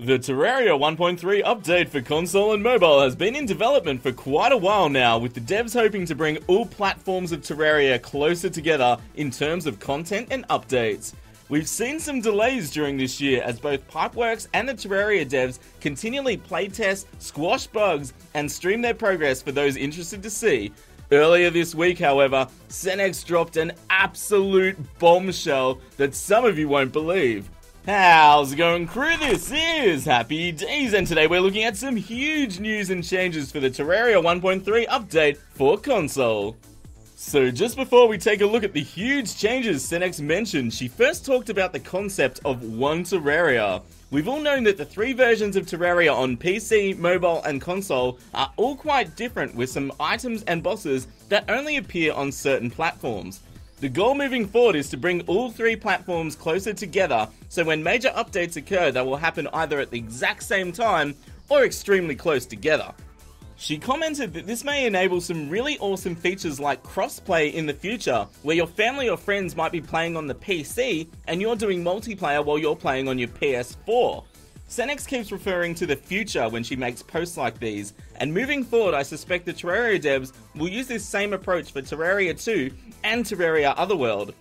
The Terraria 1.3 update for console and mobile has been in development for quite a while now, with the devs hoping to bring all platforms of Terraria closer together in terms of content and updates. We've seen some delays during this year as both Pipeworks and the Terraria devs continually playtest, squash bugs, and stream their progress for those interested to see. Earlier this week, however, Senex dropped an absolute bombshell that some of you won't believe. How's it going, crew? This is Happy Days, and today we're looking at some huge news and changes for the Terraria 1.3 update for console. So just before we take a look at the huge changes Senex mentioned, she first talked about the concept of one Terraria. We've all known that the three versions of Terraria on PC, mobile, and console are all quite different, with some items and bosses that only appear on certain platforms. The goal moving forward is to bring all three platforms closer together, so when major updates occur, they will happen either at the exact same time or extremely close together. She commented that this may enable some really awesome features like crossplay in the future, where your family or friends might be playing on the PC and you're doing multiplayer while you're playing on your PS4. Senex keeps referring to the future when she makes posts like these, and moving forward I suspect the Terraria devs will use this same approach for Terraria 2 and Terraria Otherworld.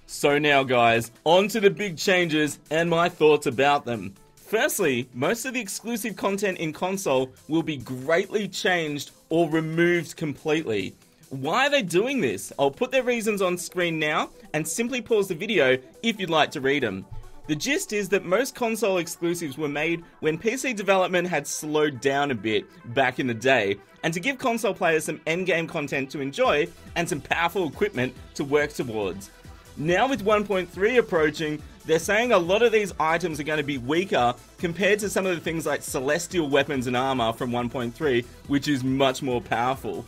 So now guys, on to the big changes and my thoughts about them. Firstly, most of the exclusive content in console will be greatly changed or removed completely. Why are they doing this? I'll put their reasons on screen now and simply pause the video if you'd like to read them. The gist is that most console exclusives were made when PC development had slowed down a bit back in the day, and to give console players some endgame content to enjoy and some powerful equipment to work towards. Now with 1.3 approaching, they're saying a lot of these items are going to be weaker compared to some of the things like celestial weapons and armor from 1.3, which is much more powerful.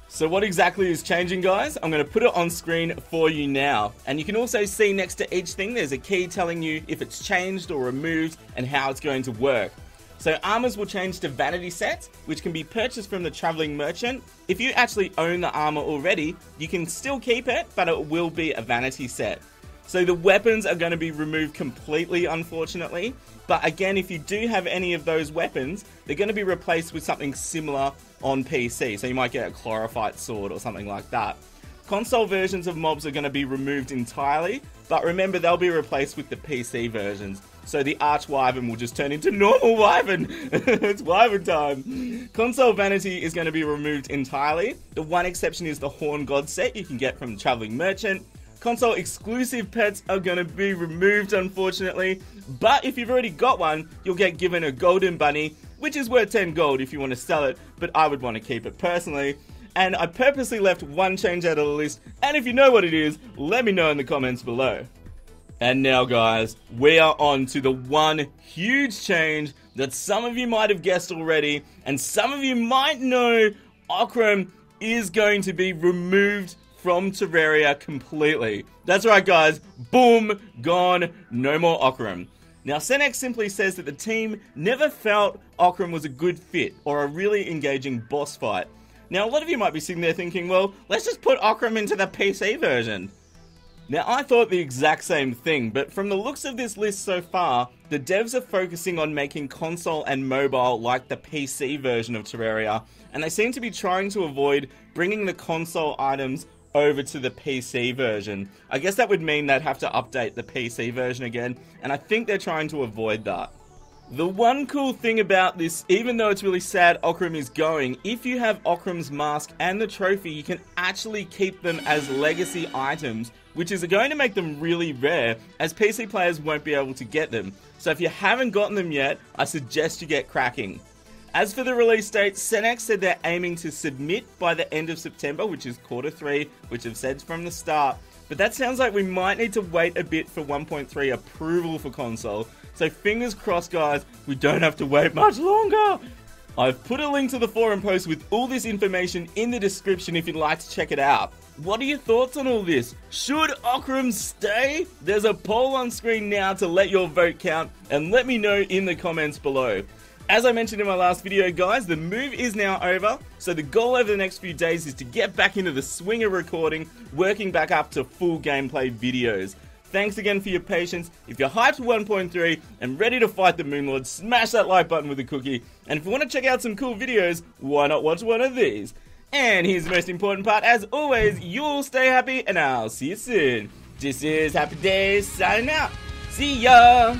So what exactly is changing, guys? I'm going to put it on screen for you now. And you can also see next to each thing there's a key telling you if it's changed or removed and how it's going to work. So armors will change to vanity sets, which can be purchased from the traveling merchant. If you actually own the armor already, you can still keep it, but it will be a vanity set. So the weapons are going to be removed completely, unfortunately. But again, if you do have any of those weapons, they're going to be replaced with something similar on PC. So you might get a chlorophyte sword or something like that. Console versions of mobs are going to be removed entirely, but remember they'll be replaced with the PC versions. So the Arch Wyvern will just turn into normal Wyvern. It's Wyvern time. Console vanity is going to be removed entirely. The one exception is the Horn God set you can get from the Traveling Merchant. Console exclusive pets are going to be removed, unfortunately, but if you've already got one, you'll get given a golden bunny, which is worth 10 gold if you want to sell it, but I would want to keep it personally. And I purposely left one change out of the list, and if you know what it is, let me know in the comments below. And now guys, we are on to the one huge change that some of you might have guessed already, and some of you might know Ocram is going to be removed from Terraria completely. That's right guys, boom, gone, no more Ocram. Now Senex simply says that the team never felt Ocram was a good fit or a really engaging boss fight. Now a lot of you might be sitting there thinking, well, let's just put Ocram into the PC version. Now I thought the exact same thing, but from the looks of this list so far, the devs are focusing on making console and mobile like the PC version of Terraria, and they seem to be trying to avoid bringing the console items over to the PC version. I guess that would mean they'd have to update the PC version again, and I think they're trying to avoid that. The one cool thing about this, even though it's really sad Ocram is going, if you have Ocram's mask and the trophy, you can actually keep them as legacy items, which is going to make them really rare, as PC players won't be able to get them. So if you haven't gotten them yet, I suggest you get cracking. As for the release date, Senex said they're aiming to submit by the end of September, which is Q3, which I've said from the start. But that sounds like we might need to wait a bit for 1.3 approval for console. So fingers crossed guys, we don't have to wait much longer. I've put a link to the forum post with all this information in the description if you'd like to check it out. What are your thoughts on all this? Should Ocram stay? There's a poll on screen now to let your vote count, and let me know in the comments below. As I mentioned in my last video guys, the move is now over, so the goal over the next few days is to get back into the swing of recording, working back up to full gameplay videos. thanks again for your patience. If you're hyped for 1.3 and ready to fight the Moon Lord, smash that like button with a cookie. And if you want to check out some cool videos, why not watch one of these? And here's the most important part, as always, you'll stay happy and I'll see you soon. This is Happy Days signing out. See ya!